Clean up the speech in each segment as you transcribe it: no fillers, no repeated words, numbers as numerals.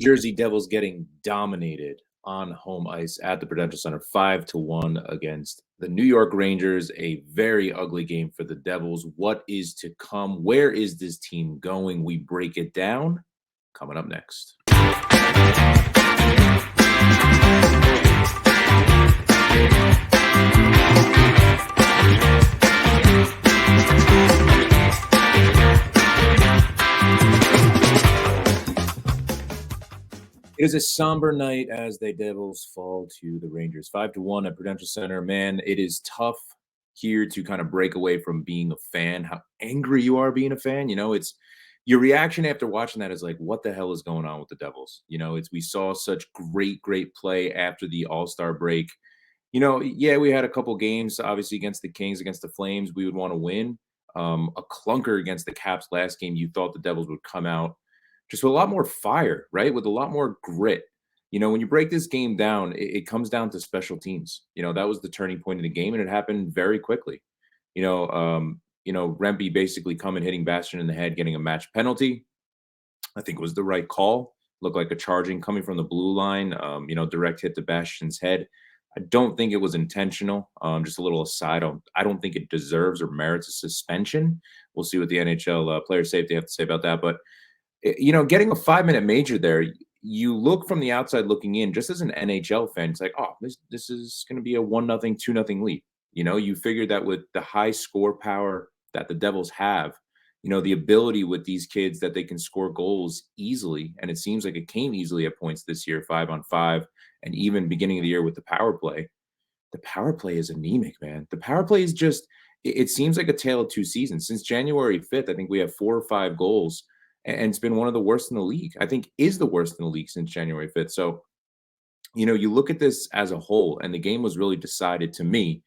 Jersey Devils getting dominated on home ice at the Prudential Center 5-1 against the New York Rangers. A very ugly game for the Devils. What is to come? Where is this team going? We break it down coming up next. It is a somber night as the Devils fall to the Rangers 5-1 at Prudential Center. Man, it is tough here to kind of break away from being a fan. How angry you are being a fan. It's your reaction after watching that is like, what the hell is going on with the Devils? We saw such great play after the All-Star break. Yeah, we had a couple games, obviously, against the Kings, against the Flames, we would want to win. A clunker against the Caps last game, you thought the Devils would come out just with a lot more fire, right? With a lot more grit. When you break this game down, it comes down to special teams. That was the turning point in the game, and it happened very quickly. Rempe basically coming, hitting Bastion in the head, getting a match penalty. I think it was the right call. Looked like a charging coming from the blue line, direct hit to Bastion's head. I don't think it was intentional. Just a little aside, I don't think it deserves or merits a suspension. We'll see what the NHL player safety have to say about that. But getting a 5-minute major there, you look from the outside looking in, just as an NHL fan, it's like, oh, this is going to be a 1-0, 2-0 lead. You figure that with the high score power that the Devils have, the ability with these kids that they can score goals easily. And it seems like it came easily at points this year, 5-on-5, and even beginning of the year with the power play. The power play is anemic, man. The power play is just, it seems like a tale of two seasons. Since January 5th, I think we have 4 or 5 goals. And it's been one of the worst in the league. I think is the worst in the league since January 5th. So, you look at this as a whole, and the game was really decided to me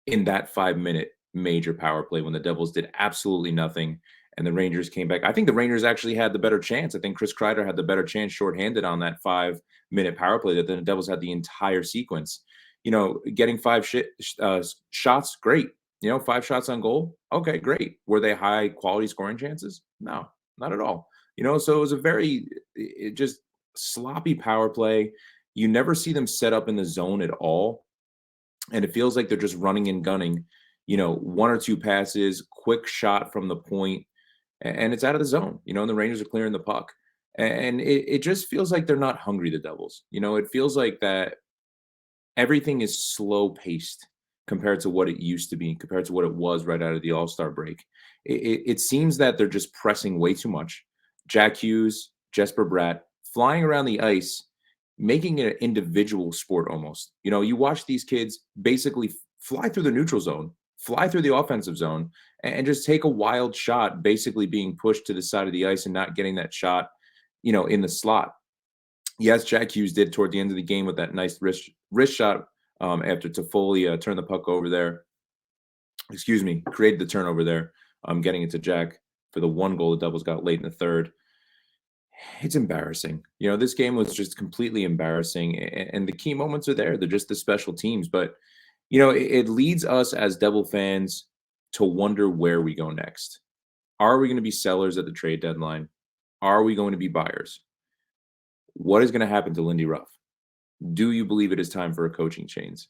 in that 5-minute major power play when the Devils did absolutely nothing and the Rangers came back. I think the Rangers actually had the better chance. I think Chris Kreider had the better chance shorthanded on that 5-minute power play that the Devils had the entire sequence. Getting 5 shots, great. 5 shots on goal. Okay, great. Were they high quality scoring chances? No. Not at all. So it was a very just sloppy power play. You never see them set up in the zone at all. And it feels like they're just running and gunning, 1 or 2 passes, quick shot from the point, and it's out of the zone, and the Rangers are clearing the puck. And it just feels like they're not hungry, the Devils. It feels like that everything is slow paced compared to what it used to be, compared to what it was right out of the All-Star break. It seems that they're just pressing way too much. Jack Hughes, Jesper Bratt, flying around the ice, making it an individual sport almost. You watch these kids basically fly through the neutral zone, fly through the offensive zone, and just take a wild shot, basically being pushed to the side of the ice and not getting that shot, in the slot. Yes, Jack Hughes did toward the end of the game with that nice wrist shot after Toffoli turned the puck over there. Created the turnover there. Getting it to Jack for the 1 goal the Devils got late in the third. It's embarrassing. This game was just completely embarrassing. And the key moments are there. They're just the special teams. But, it leads us as Devil fans to wonder where we go next. Are we going to be sellers at the trade deadline? Are we going to be buyers? What is going to happen to Lindy Ruff? Do you believe it is time for a coaching change?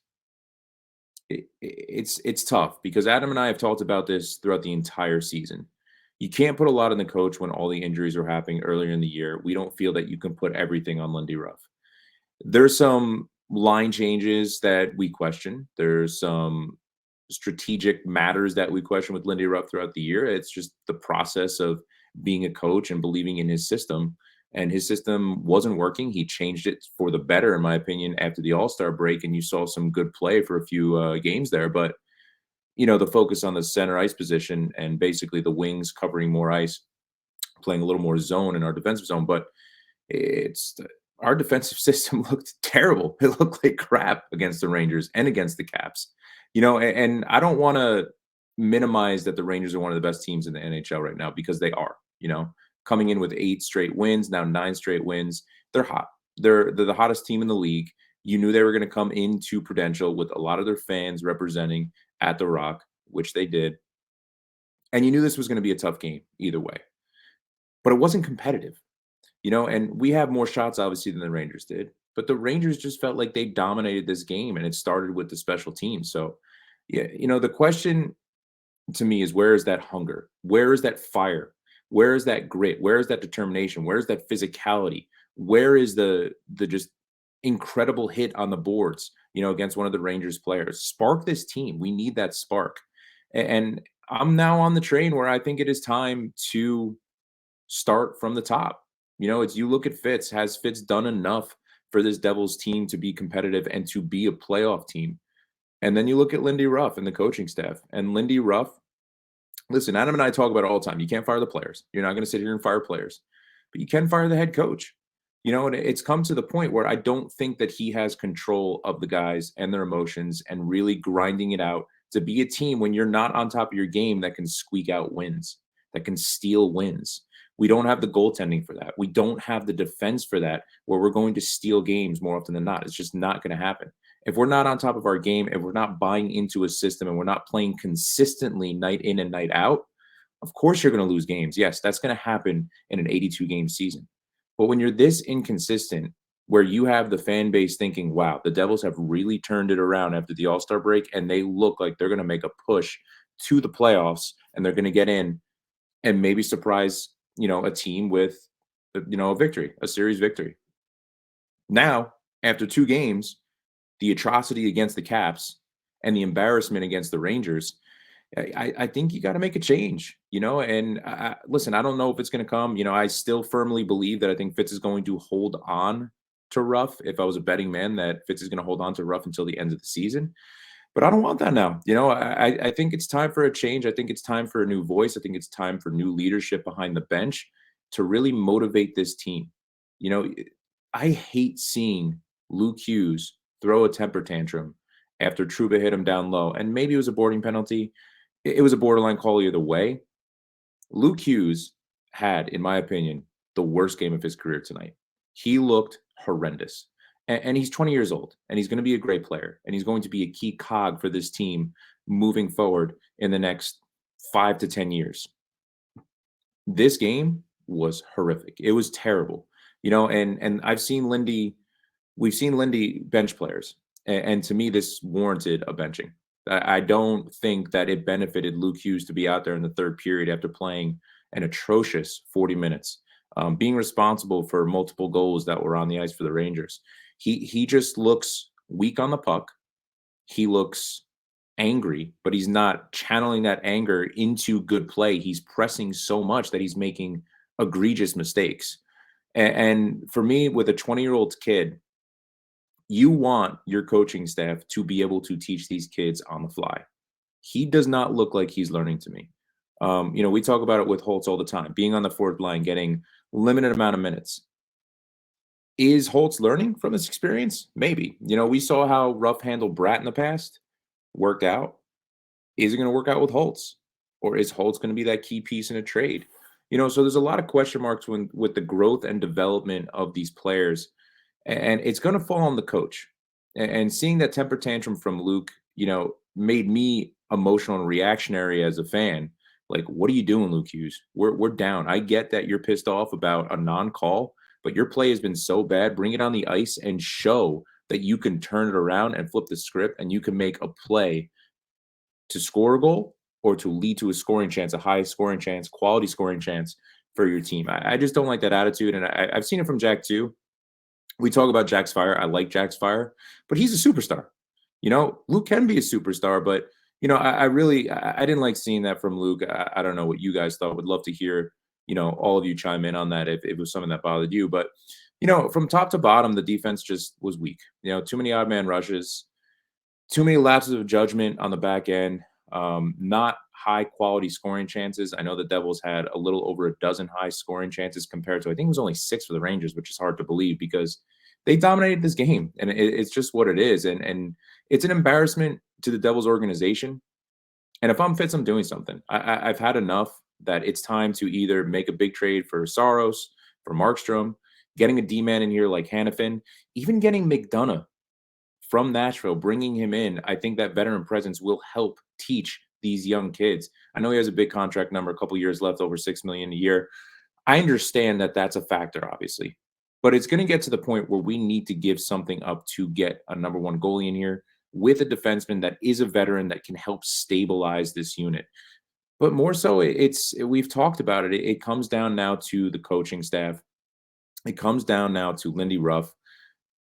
It's tough because Adam and I have talked about this throughout the entire season. You can't put a lot on the coach when all the injuries are happening earlier in the year. We don't feel that you can put everything on Lindy Ruff. There's some line changes that we question. There's some strategic matters that we question with Lindy Ruff throughout the year. It's just the process of being a coach and believing in his system. And his system wasn't working. He changed it for the better, in my opinion, after the All-Star break. And you saw some good play for a few games there. But, the focus on the center ice position and basically the wings covering more ice, playing a little more zone in our defensive zone. But our defensive system looked terrible. It looked like crap against the Rangers and against the Caps. And I don't want to minimize that the Rangers are one of the best teams in the NHL right now because they are, coming in with 8 straight wins, now 9 straight wins. They're hot. They're the hottest team in the league. You knew they were going to come into Prudential with a lot of their fans representing at the Rock, which they did. And you knew this was going to be a tough game either way. But it wasn't competitive. and we have more shots obviously than the Rangers did, but the Rangers just felt like they dominated this game and it started with the special teams. So, yeah, the question to me is, where is that hunger? Where is that fire? Where is that grit? Where is that determination? Where is that physicality? Where is the just incredible hit on the boards, against one of the Rangers players? Spark this team. We need that spark. And I'm now on the train where I think it is time to start from the top. It's, you look at Fitz. Has Fitz done enough for this Devils team to be competitive and to be a playoff team? And then you look at Lindy Ruff and the coaching staff. And Lindy Ruff, listen, Adam and I talk about it all the time. You can't fire the players. You're not going to sit here and fire players, but you can fire the head coach. And it's come to the point where I don't think that he has control of the guys and their emotions and really grinding it out to be a team when you're not on top of your game that can squeak out wins, that can steal wins. We don't have the goaltending for that. We don't have the defense for that, where we're going to steal games more often than not. It's just not going to happen. If we're not on top of our game, if we're not buying into a system and we're not playing consistently night in and night out, of course you're going to lose games. Yes, that's going to happen in an 82 game season. But when you're this inconsistent, where you have the fan base thinking, wow, the Devils have really turned it around after the All-Star break, and they look like they're going to make a push to the playoffs, and they're going to get in and maybe surprise, a team with, a victory, a series victory. Now, after 2 games, the atrocity against the Caps and the embarrassment against the Rangers, I think you got to make a change, And listen, I don't know if it's going to come. I still firmly believe that I think Fitz is going to hold on to Ruff. If I was a betting man, that Fitz is going to hold on to Ruff until the end of the season. But I don't want that now. I think it's time for a change. I think it's time for a new voice. I think it's time for new leadership behind the bench to really motivate this team. You know, I hate seeing Luke Hughes throw a temper tantrum after Trouba hit him down low. And maybe it was a boarding penalty. It was a borderline call either way. Luke Hughes had, in my opinion, the worst game of his career tonight. He looked horrendous. And he's 20 years old, and he's going to be a great player, and he's going to be a key cog for this team moving forward in the next 5 to 10 years. This game was horrific. It was terrible. And we've seen Lindy bench players, and to me, this warranted a benching. I don't think that it benefited Luke Hughes to be out there in the third period after playing an atrocious 40 minutes, being responsible for multiple goals that were on the ice for the Rangers. He just looks weak on the puck. He looks angry, but he's not channeling that anger into good play. He's pressing so much that he's making egregious mistakes. And for me, with a 20-year-old kid, you want your coaching staff to be able to teach these kids on the fly. He does not look like he's learning to me. We talk about it with Holtz all the time, being on the fourth line, getting limited amount of minutes. Is Holtz learning from this experience? Maybe. We saw how Ruff handled Bratt in the past. Worked out. Is it going to work out with Holtz? Or is Holtz going to be that key piece in a trade? So there's a lot of question marks with the growth and development of these players. And it's going to fall on the coach. And seeing that temper tantrum from Luke, made me emotional and reactionary as a fan. Like, what are you doing, Luke Hughes? We're down. I get that you're pissed off about a non-call, but your play has been so bad. Bring it on the ice and show that you can turn it around and flip the script, and you can make a play to score a goal or to lead to a scoring chance, a high scoring chance, quality scoring chance for your team. I just don't like that attitude. And I've seen it from Jack too. We talk about Jack's fire. I like Jack's fire, but he's a superstar. Luke can be a superstar, but I didn't like seeing that from Luke. I don't know what you guys thought. Would love to hear, all of you chime in on that if it was something that bothered you. But, from top to bottom, the defense just was weak. Too many odd man rushes, too many lapses of judgment on the back end, not high quality scoring chances. I know the Devils had a little over a dozen high scoring chances compared to, I think it was only 6 for the Rangers, which is hard to believe because they dominated this game, and it's just what it is. And it's an embarrassment to the Devils organization. And if I'm Fitz, I'm doing something. I've had enough that it's time to either make a big trade for Saros, for Markstrom, getting a D-man in here like Hannafin, even getting McDonough from Nashville, bringing him in. I think that veteran presence will help teach these young kids. I know he has a big contract number, a couple years left, over $6 million a year. I understand that that's a factor, obviously, but it's going to get to the point where we need to give something up to get a number one goalie in here with a defenseman that is a veteran that can help stabilize this unit. But more so, we've talked about it. It comes down now to the coaching staff. It comes down now to Lindy Ruff.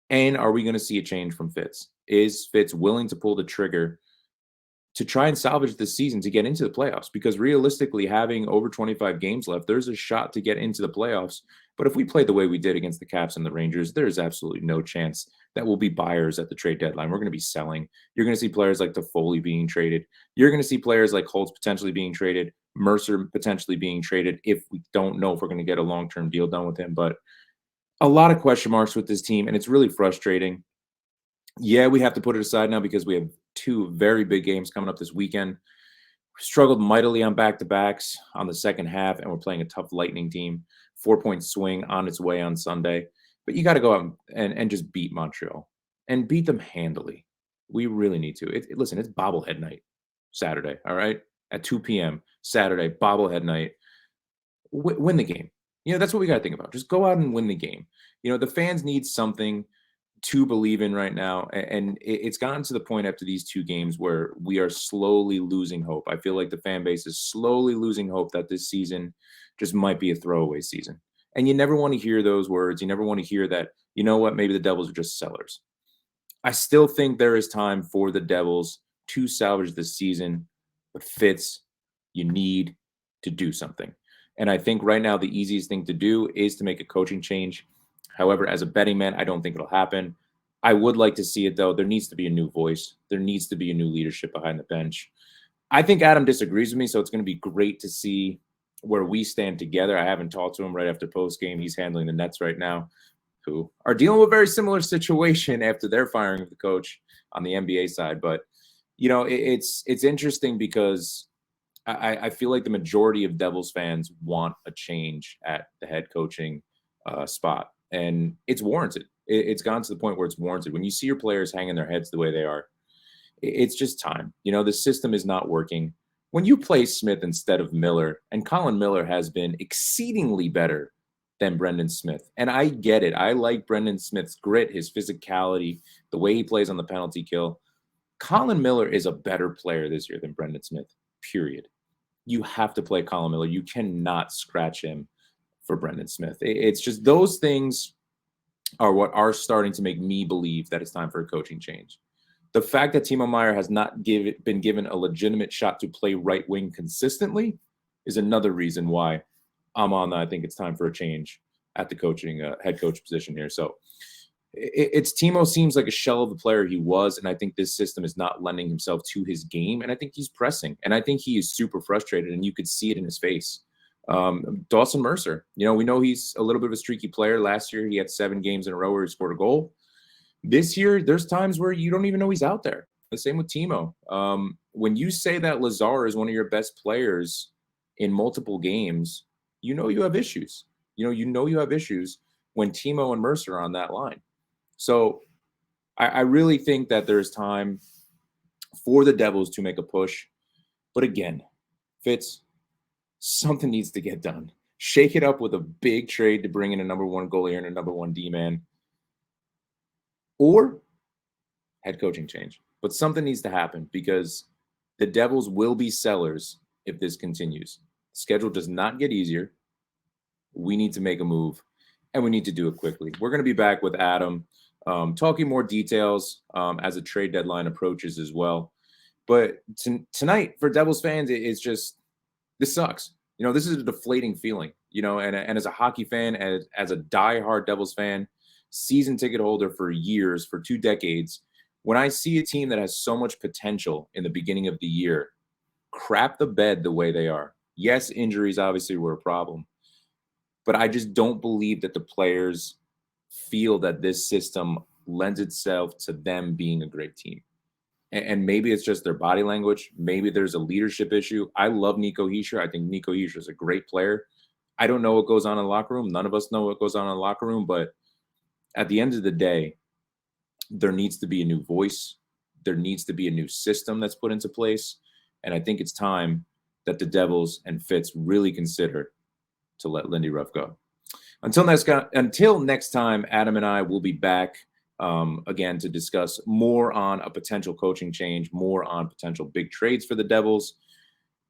And are we going to see a change from Fitz? Is Fitz willing to pull the trigger to try and salvage this season to get into the playoffs? Because realistically, having over 25 games left, there's a shot to get into the playoffs. But if we play the way we did against the Caps and the Rangers, there's absolutely no chance that we'll be buyers at the trade deadline. We're going to be selling. You're going to see players like Toffoli being traded. You're going to see players like Holtz potentially being traded, Mercer potentially being traded if we don't know if we're going to get a long-term deal done with him. But a lot of question marks with this team, and it's really frustrating. Yeah, we have to put it aside now because we have two very big games coming up this weekend. Struggled mightily on back-to-backs on the second half, and we're playing a tough Lightning team. 4-point swing on its way on Sunday. But you got to go out and just beat Montreal and beat them handily. We really need to. Listen, it's bobblehead night Saturday, all right? At 2 p.m. Saturday, bobblehead night. Win the game. That's what we got to think about. Just go out and win the game. The fans need something to believe in right now. And it's gotten to the point after these two games where we are slowly losing hope. I feel like the fan base is slowly losing hope that this season just might be a throwaway season. And you never want to hear those words. You never want to hear that, you know what, maybe the Devils are just sellers. I still think there is time for the Devils to salvage this season. But Fitz, you need to do something. And I think right now the easiest thing to do is to make a coaching change. However, as a betting man, I don't think it'll happen. I would like to see it, though. There needs to be a new voice. There needs to be a new leadership behind the bench. I think Adam disagrees with me, so it's going to be great to see where we stand together. I haven't talked to him right after postgame. He's handling the Nets right now, who are dealing with a very similar situation after their firing of the coach on the NBA side. But, it's interesting because I feel like the majority of Devils fans want a change at the head coaching spot. And it's warranted. It's gone to the point where it's warranted. When you see your players hanging their heads the way they are, it's just time. The system is not working. When you play Smith instead of Miller, and Colin Miller has been exceedingly better than Brendan Smith. And I get it. I like Brendan Smith's grit, his physicality, the way he plays on the penalty kill. Colin Miller is a better player this year than Brendan Smith, period. You have to play Colin Miller. You cannot scratch him for Brendan Smith. It's just those things are what are starting to make me believe that it's time for a coaching change. The fact that Timo Meier has not been given a legitimate shot to play right wing consistently is another reason why I'm on that. I think it's time for a change at the coaching head coach position here. So it's Timo seems like a shell of the player he was, and I think this system is not lending himself to his game, and I think he's pressing, and I think he is super frustrated, and you could see it in his face. Dawson Mercer, we know he's a little bit of a streaky player. Last year, he had 7 games in a row where he scored a goal. This year, there's times where you don't even know he's out there. The same with Timo. When you say that Lazar is one of your best players in multiple games, you have issues. You have issues when Timo and Mercer are on that line. So I really think that there's time for the Devils to make a push. But again, Fitz, something needs to get done. Shake it up with a big trade to bring in a number one goalie and a number one D-man. Or head coaching change. But something needs to happen because the Devils will be sellers if this continues. The schedule does not get easier. We need to make a move, and we need to do it quickly. We're going to be back with Adam talking more details as the trade deadline approaches as well. But tonight, for Devils fans, it's just, this sucks. This is a deflating feeling, and as a hockey fan, as a diehard Devils fan, season ticket holder for years, for 2 decades, when I see a team that has so much potential in the beginning of the year crap the bed the way they are. Yes, injuries obviously were a problem, but I just don't believe that the players feel that this system lends itself to them being a great team. And maybe it's just their body language. Maybe there's a leadership issue. I love Nico Hischier. I think Nico Hischier is a great player. I don't know what goes on in the locker room. None of us know what goes on in the locker room. But at the end of the day, there needs to be a new voice. There needs to be a new system that's put into place. And I think it's time that the Devils and Fitz really consider to let Lindy Ruff go. Until next time, Adam and I will be back again to discuss more on a potential coaching change, more on potential big trades for the Devils.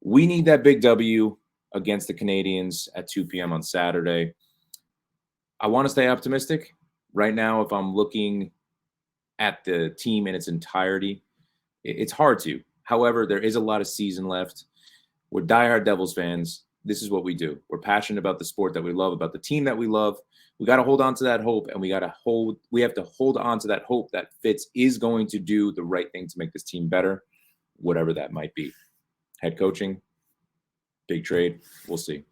We need that big W against the Canadiens at 2 p.m. on Saturday. I want to stay optimistic. Right now, if I'm looking at the team in its entirety, it's hard to. However, there is a lot of season left. We're diehard Devils fans. This is what we do. We're passionate about the sport that we love, about the team that we love. We got to hold on to that hope, and we have to hold on to that hope that Fitz is going to do the right thing to make this team better, whatever that might be. Head coaching, big trade, we'll see.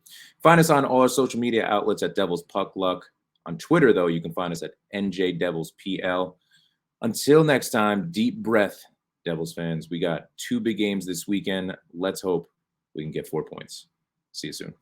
Find us on all our social media outlets at Devils Puck Luck. On Twitter, though, you can find us at NJDevilsPL. Until next time, deep breath, Devils fans. We got 2 big games this weekend. Let's hope we can get 4 points. See you soon.